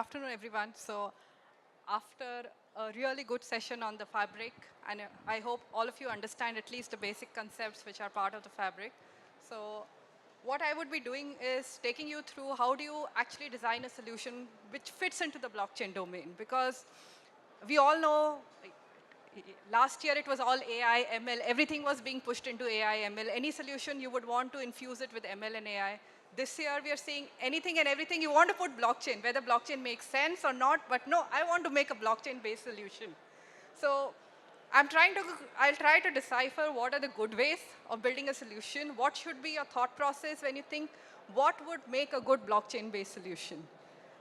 afternoon, everyone. So after a really good session on the fabric, and I hope all of you understand at least the basic concepts which are part of the fabric. So what I would be doing is taking you through how do you actually design a solution which fits into the blockchain domain. Because we all know last year it was all AI, ML, everything was being pushed into AI, ML. Any solution you would want to infuse it with ML and AI. This year we are seeing anything and everything you want to put blockchain, whether blockchain makes sense or not, but no, I want to make a blockchain-based solution. So I'll try to decipher what are the good ways of building a solution, what should be your thought process when you think what would make a good blockchain-based solution.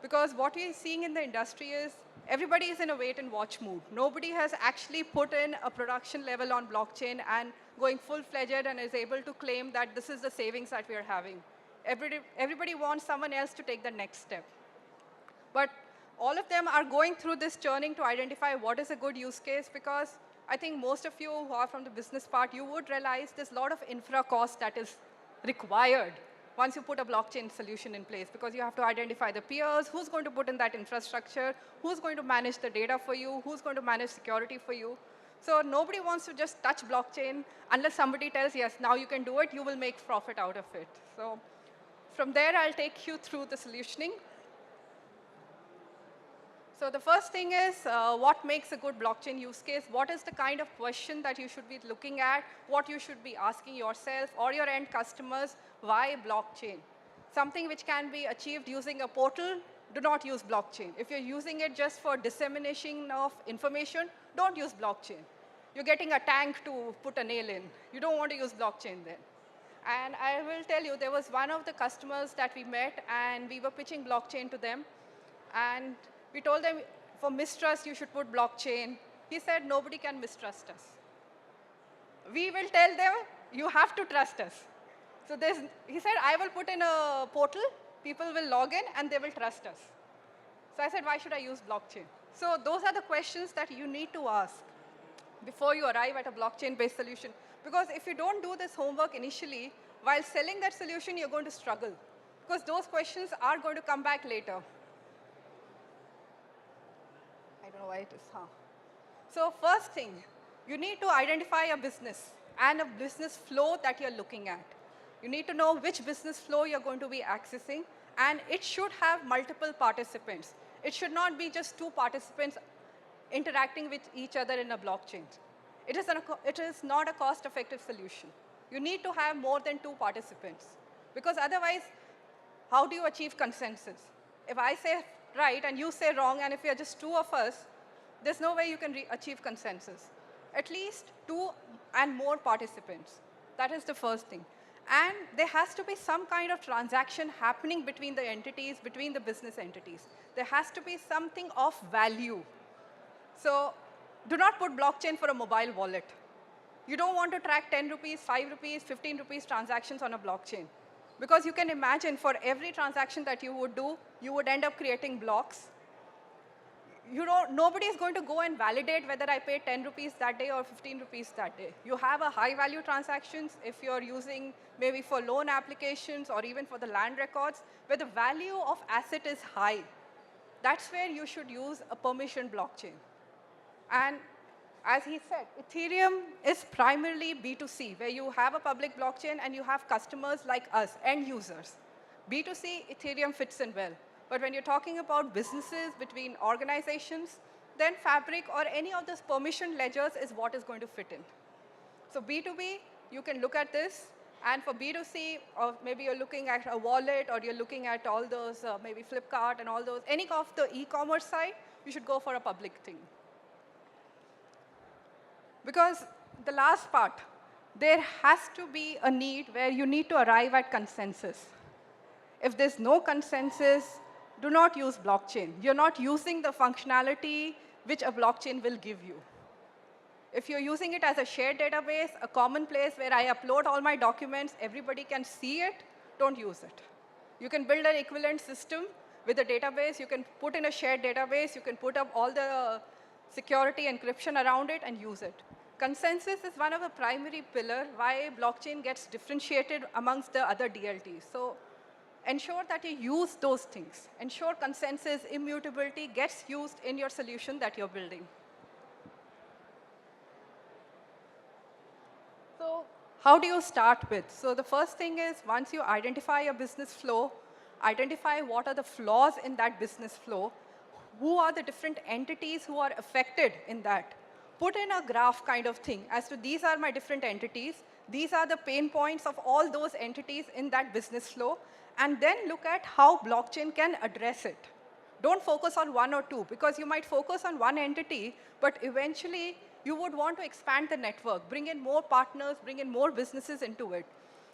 Because what we're seeing in the industry is everybody is in a wait and watch mood. Nobody has actually put in a production level on blockchain and going full-fledged and is able to claim that this is the savings that we are having. Everybody wants someone else to take the next step. But all of them are going through this churning to identify what is a good use case, because I think most of you who are from the business part, you would realize there's a lot of infra cost that is required once you put a blockchain solution in place, because you have to identify the peers, who's going to put in that infrastructure, who's going to manage the data for you, who's going to manage security for you. So nobody wants to just touch blockchain unless somebody tells, yes, now you can do it, you will make profit out of it. So from there, I'll take you through the solutioning. So the first thing is what makes a good blockchain use case? What is the kind of question that you should be looking at? What you should be asking yourself or your end customers? Why blockchain? Something which can be achieved using a portal, do not use blockchain. If you're using it just for dissemination of information, don't use blockchain. You're getting a tank to put a nail in. You don't want to use blockchain then. And I will tell you, there was one of the customers that we met, and we were pitching blockchain to them. And we told them, for mistrust, you should put blockchain. He said, nobody can mistrust us. We will tell them, you have to trust us. So he said, I will put in a portal, people will log in, and they will trust us. So I said, why should I use blockchain? So those are the questions that you need to ask before you arrive at a blockchain-based solution. Because if you don't do this homework initially, while selling that solution, you're going to struggle. Because those questions are going to come back later. I don't know why it is, huh? So first thing, you need to identify a business and a business flow that you're looking at. You need to know which business flow you're going to be accessing, and it should have multiple participants. It should not be just two participants interacting with each other in a blockchain. It is not a cost-effective solution. You need to have more than two participants, because otherwise, how do you achieve consensus? If I say right and you say wrong, and if we are just two of us, there's no way you can achieve consensus. At least two and more participants. That is the first thing. And there has to be some kind of transaction happening between the entities, between the business entities. There has to be something of value. So do not put blockchain for a mobile wallet. You don't want to track 10 rupees, 5 rupees, 15 rupees transactions on a blockchain. Because you can imagine for every transaction that you would do, you would end up creating blocks. Nobody is going to go and validate whether I paid 10 rupees that day or 15 rupees that day. You have a high value transactions if you're using maybe for loan applications or even for the land records, where the value of asset is high. That's where you should use a permission blockchain. And as he said, Ethereum is primarily B2C, where you have a public blockchain and you have customers like us, end users. B2C, Ethereum fits in well. But when you're talking about businesses between organizations, then Fabric or any of those permission ledgers is what is going to fit in. So B2B, you can look at this. And for B2C, or maybe you're looking at a wallet, or you're looking at all those, maybe Flipkart and all those, any of the e-commerce side, you should go for a public thing. Because the last part, there has to be a need where you need to arrive at consensus. If there's no consensus, do not use blockchain. You're not using the functionality which a blockchain will give you. If you're using it as a shared database, a common place where I upload all my documents, everybody can see it, don't use it. You can build an equivalent system with a database. You can put in a shared database. You can put up all the security encryption around it and use it. Consensus is one of the primary pillars why blockchain gets differentiated amongst the other DLTs. So ensure that you use those things. Ensure consensus, immutability gets used in your solution that you're building. So how do you start with? So the first thing is, once you identify a business flow, identify what are the flaws in that business flow, who are the different entities who are affected in that. Put in a graph kind of thing as to these are my different entities, these are the pain points of all those entities in that business flow, and then look at how blockchain can address it. Don't focus on one or two, because you might focus on one entity, but eventually you would want to expand the network, bring in more partners, bring in more businesses into it.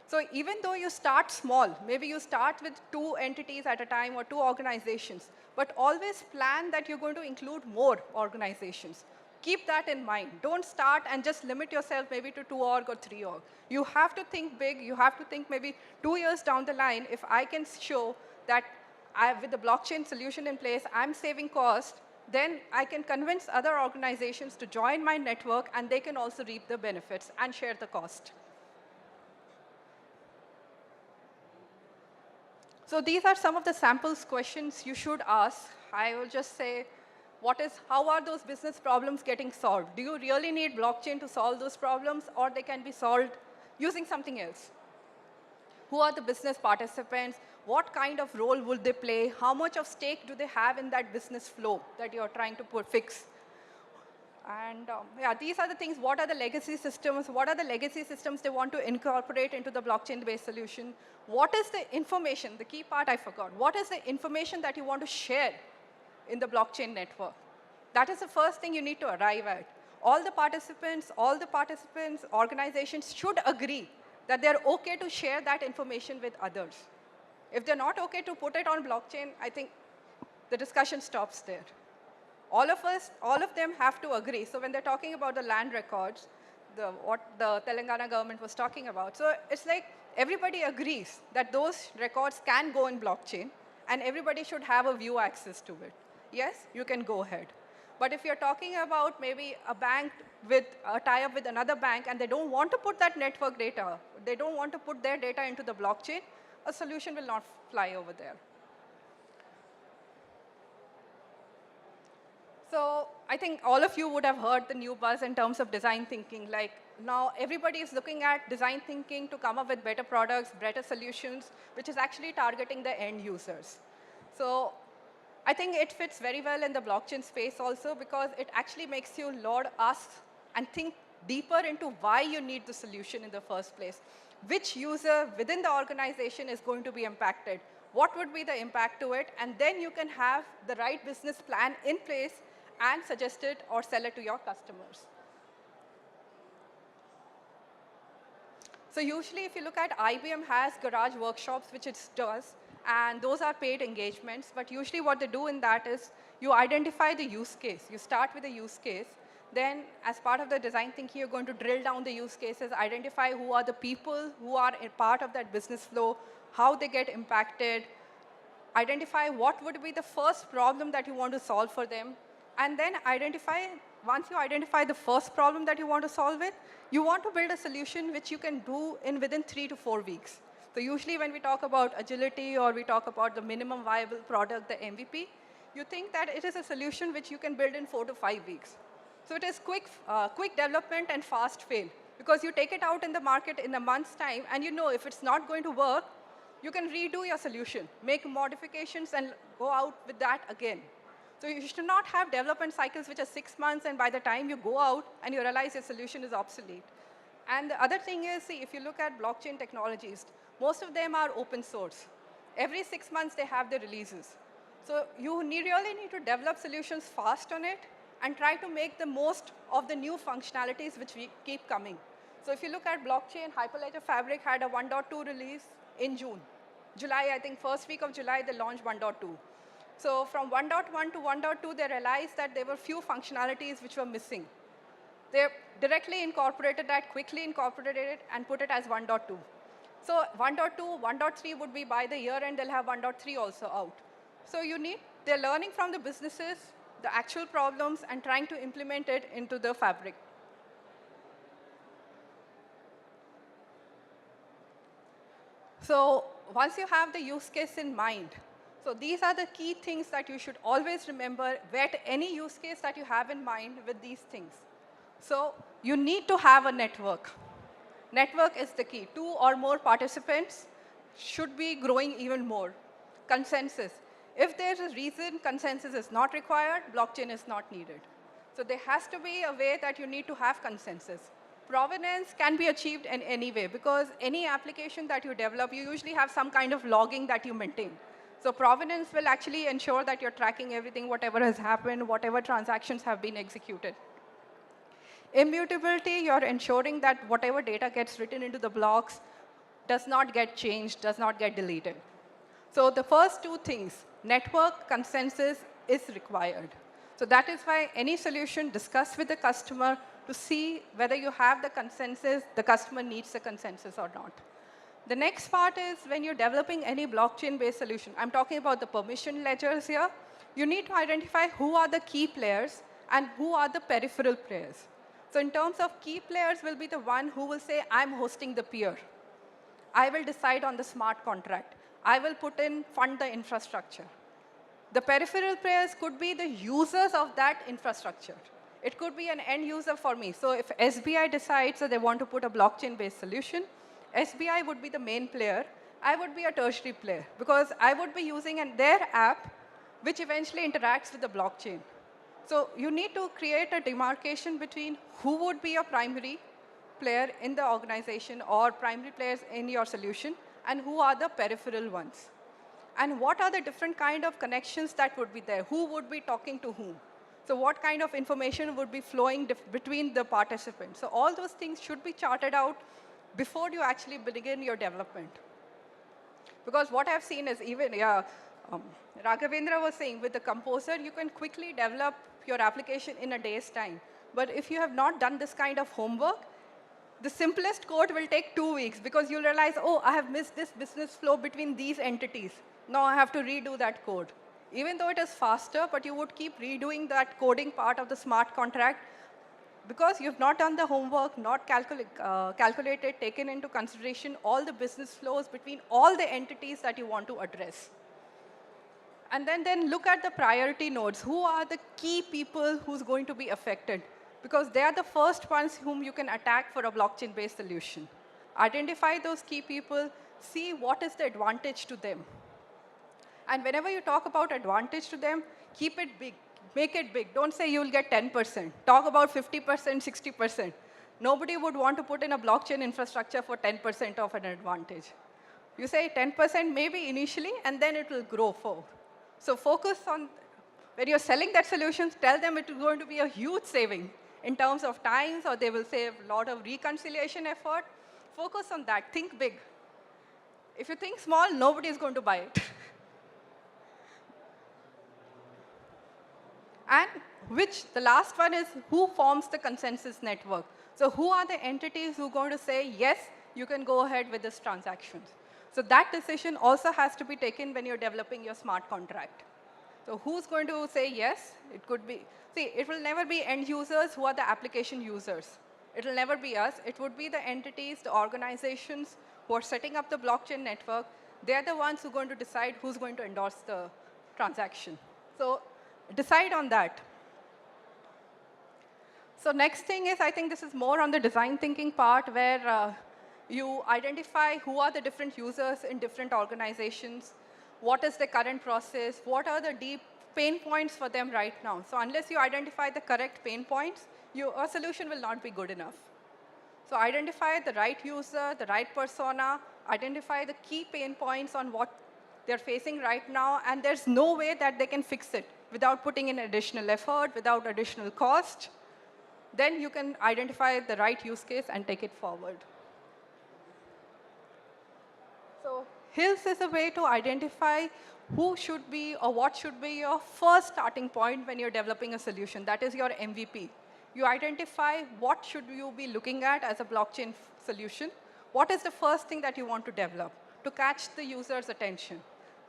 So even though you start small, maybe you start with 2 entities at a time or 2 organizations, but always plan that you're going to include more organizations. Keep that in mind. Don't start and just limit yourself maybe to 2 org or 3 org. You have to think big. You have to think maybe 2 years down the line, if I can show that with the blockchain solution in place, I'm saving cost, then I can convince other organizations to join my network, and they can also reap the benefits and share the cost. So these are some of the samples questions you should ask. I will just say, how are those business problems getting solved? Do you really need blockchain to solve those problems, or they can be solved using something else? Who are the business participants? What kind of role will they play? How much of stake do they have in that business flow that you're trying to fix? And yeah, these are the things. What are the legacy systems? What are the legacy systems they want to incorporate into the blockchain-based solution? What is the information? The key part I forgot. What is the information that you want to share in the blockchain network? That is the first thing you need to arrive at. All the participants, organizations should agree that they're OK to share that information with others. If they're not OK to put it on blockchain, I think the discussion stops there. All of them have to agree. So when they're talking about the land records, what the Telangana government was talking about, so it's like everybody agrees that those records can go in blockchain, and everybody should have a view access to it. Yes, you can go ahead. But if you're talking about maybe a bank with a tie-up with another bank, and they don't want to put that network data, they don't want to put their data into the blockchain, a solution will not fly over there. So I think all of you would have heard the new buzz in terms of design thinking. Like now everybody is looking at design thinking to come up with better products, better solutions, which is actually targeting the end users. So I think it fits very well in the blockchain space also, because it actually makes you ask and think deeper into why you need the solution in the first place. Which user within the organization is going to be impacted? What would be the impact to it? And then you can have the right business plan in place and suggest it or sell it to your customers. So usually, if you look at IBM has garage workshops, which it does, and those are paid engagements. But usually what they do in that is you identify the use case. You start with a use case. Then as part of the design thinking, you're going to drill down the use cases, identify who are the people who are a part of that business flow, how they get impacted, identify what would be the first problem that you want to solve for them, and then once you identify the first problem that you want to solve it, you want to build a solution which you can do within 3 to 4 weeks. So usually when we talk about agility or we talk about the minimum viable product, the MVP, you think that it is a solution which you can build in 4 to 5 weeks. So it is quick development and fast fail, because you take it out in the market in a month's time, and you know if it's not going to work, you can redo your solution, make modifications, and go out with that again. So you should not have development cycles which are 6 months, and by the time you go out and you realize your solution is obsolete. And the other thing is, see, if you look at blockchain technologies, most of them are open source. Every 6 months, they have their releases. So you really need to develop solutions fast on it and try to make the most of the new functionalities which we keep coming. So if you look at blockchain, Hyperledger Fabric had a 1.2 release in June. July, I think first week of July, they launched 1.2. So from 1.1 to 1.2, they realized that there were few functionalities which were missing. They directly incorporated that, quickly incorporated it, and put it as 1.2. So 1.2, 1.3 would be by the year end, they'll have 1.3 also out. So they're learning from the businesses, the actual problems, and trying to implement it into the fabric. So once you have the use case in mind, so these are the key things that you should always remember, vet any use case that you have in mind with these things. So you need to have a network. Network is the key. 2 or more participants should be growing even more. Consensus. If there's a reason consensus is not required, blockchain is not needed. So there has to be a way that you need to have consensus. Provenance can be achieved in any way because any application that you develop, you usually have some kind of logging that you maintain. So provenance will actually ensure that you're tracking everything, whatever has happened, whatever transactions have been executed. Immutability, you're ensuring that whatever data gets written into the blocks does not get changed, does not get deleted. So the first 2 things, network consensus is required. So that is why any solution, discuss with the customer to see whether you have the consensus, the customer needs the consensus or not. The next part is when you're developing any blockchain-based solution, I'm talking about the permission ledgers here, you need to identify who are the key players and who are the peripheral players. So in terms of key players will be the one who will say, I'm hosting the peer. I will decide on the smart contract. I will fund the infrastructure. The peripheral players could be the users of that infrastructure. It could be an end user for me. So if SBI decides that they want to put a blockchain-based solution, SBI would be the main player. I would be a tertiary player because I would be using their app, which eventually interacts with the blockchain. So you need to create a demarcation between who would be a primary player in the organization or primary players in your solution and who are the peripheral ones. And what are the different kind of connections that would be there? Who would be talking to whom? So what kind of information would be flowing between the participants? So all those things should be charted out before you actually begin your development. Because what I've seen is even, Raghavendra was saying with the composer, you can quickly develop your application in a day's time. But if you have not done this kind of homework, the simplest code will take 2 weeks because you'll realize, oh, I have missed this business flow between these entities. Now I have to redo that code. Even though it is faster, but you would keep redoing that coding part of the smart contract because you've not done the homework, not calculated, taken into consideration all the business flows between all the entities that you want to address. And then look at the priority nodes. Who are the key people who's going to be affected? Because they are the first ones whom you can attack for a blockchain-based solution. Identify those key people, see what is the advantage to them. And whenever you talk about advantage to them, keep it big, make it big. Don't say you'll get 10%. Talk about 50%, 60%. Nobody would want to put in a blockchain infrastructure for 10% of an advantage. You say 10% maybe initially, and then it will grow for. So focus on, when you're selling that solution, tell them it is going to be a huge saving in terms of times, or they will save a lot of reconciliation effort. Focus on that. Think big. If you think small, nobody is going to buy it. And the last one is who forms the consensus network. So who are the entities who are going to say, yes, you can go ahead with this transaction. So that decision also has to be taken when you're developing your smart contract. So who's going to say yes? It could be, see, it will never be end users who are the application users. It will never be us. It would be the entities, the organizations who are setting up the blockchain network. They're the ones who are going to decide who's going to endorse the transaction. So decide on that. So next thing is, I think this is more on the design thinking part where you identify who are the different users in different organizations, what is the current process, what are the deep pain points for them right now. So unless you identify the correct pain points, your solution will not be good enough. So identify the right user, the right persona, identify the key pain points on what they're facing right now, and there's no way that they can fix it without putting in additional effort, without additional cost. Then you can identify the right use case and take it forward. So Hills is a way to identify who should be or what should be your first starting point when you're developing a solution. That is your MVP. You identify what should you be looking at as a blockchain solution. What is the first thing that you want to develop to catch the user's attention?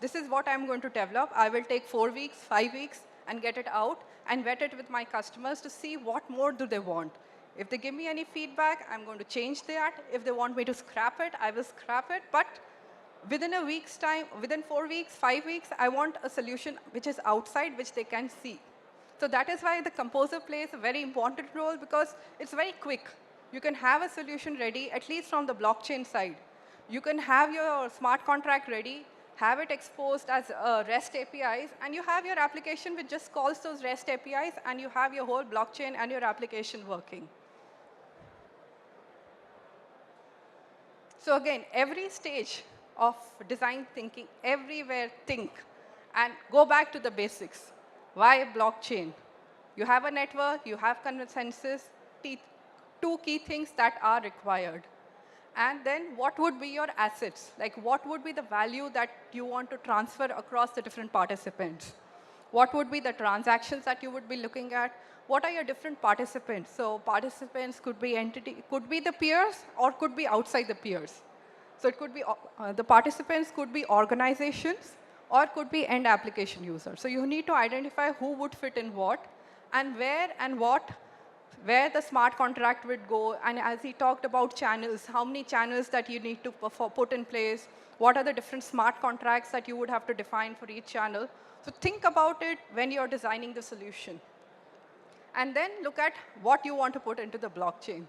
This is what I'm going to develop. I will take 4 weeks, 5 weeks, and get it out and vet it with my customers to see what more do they want. If they give me any feedback, I'm going to change that. If they want me to scrap it, I will scrap it. But within a week's time, within 4 weeks, 5 weeks, I want a solution which is outside, which they can see. So that is why the composer plays a very important role, because it's very quick. You can have a solution ready, at least from the blockchain side. You can have your smart contract ready, have it exposed as REST APIs, and you have your application which just calls those REST APIs, and you have your whole blockchain and your application working. So again, every stage of design thinking, everywhere think, and go back to the basics. Why blockchain? You have a network, you have consensus, two key things that are required. And then what would be your assets? Like what would be the value that you want to transfer across the different participants? What would be the transactions that you would be looking at? What are your different participants? So participants could be could be the peers or could be outside the peers. So it could be, the participants could be organizations or could be end application users. So you need to identify who would fit in what and where the smart contract would go. And as he talked about channels, how many channels that you need to put in place, what are the different smart contracts that you would have to define for each channel. So think about it when you're designing the solution. And then look at what you want to put into the blockchain.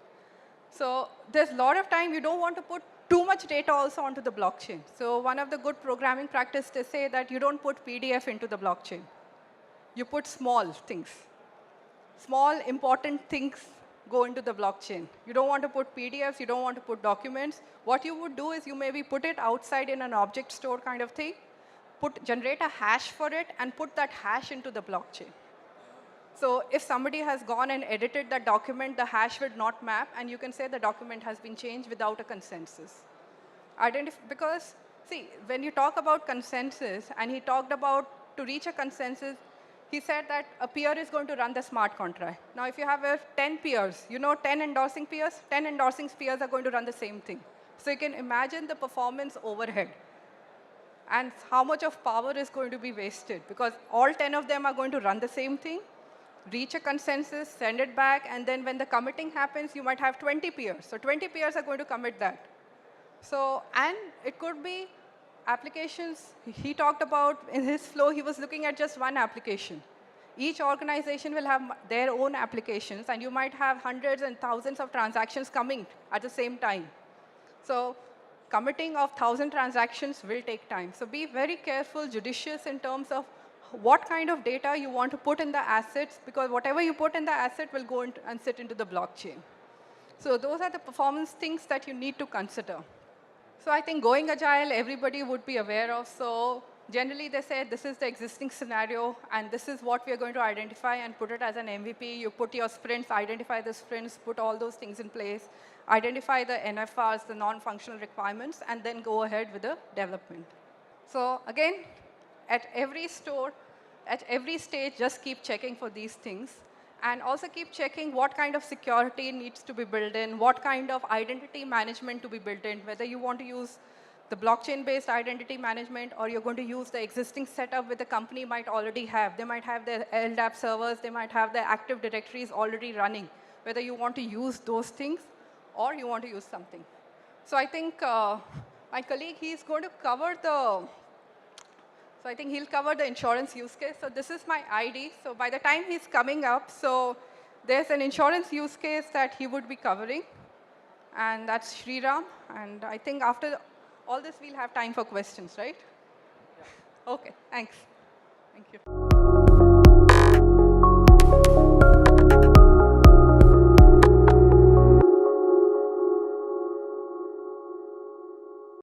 So there's a lot of time you don't want to put too much data also onto the blockchain. So one of the good programming practices they say that you don't put PDF into the blockchain. You put small things. Small, important things go into the blockchain. You don't want to put PDFs, you don't want to put documents. What you would do is you maybe put it outside in an object store kind of thing, generate a hash for it, and put that hash into the blockchain. So if somebody has gone and edited that document, the hash would not map, and you can say the document has been changed without a consensus. Because, see, when you talk about consensus, and he talked about to reach a consensus, he said that a peer is going to run the smart contract. Now, if you have 10 peers, 10 endorsing peers, 10 endorsing peers are going to run the same thing. So you can imagine the performance overhead and how much of power is going to be wasted, because all 10 of them are going to run the same thing, reach a consensus, send it back, and then when the committing happens, you might have 20 peers. So 20 peers are going to commit that. So, and it could be applications. He talked about in his flow, he was looking at just one application. Each organization will have their own applications, and you might have hundreds and thousands of transactions coming at the same time. So committing of 1,000 transactions will take time. So be very careful, judicious in terms of what kind of data you want to put in the assets, because whatever you put in the asset will go and sit into the blockchain. So those are the performance things that you need to consider. So I think going agile, everybody would be aware of. So generally, they say this is the existing scenario, and this is what we are going to identify and put it as an MVP. You put your sprints, identify the sprints, put all those things in place, identify the NFRs, the non-functional requirements, and then go ahead with the development. So again, at every stage, just keep checking for these things. And also keep checking what kind of security needs to be built in, what kind of identity management to be built in, whether you want to use the blockchain-based identity management or you're going to use the existing setup which the company might already have. They might have their LDAP servers, they might have their Active Directories already running, whether you want to use those things or you want to use something. So I think my colleague, he's going to cover so I think he'll cover the insurance use case. So this is my ID. So by the time he's coming up, so there's an insurance use case that he would be covering. And that's Sriram. And I think after all this, we'll have time for questions, right? Yeah. OK, thanks. Thank you.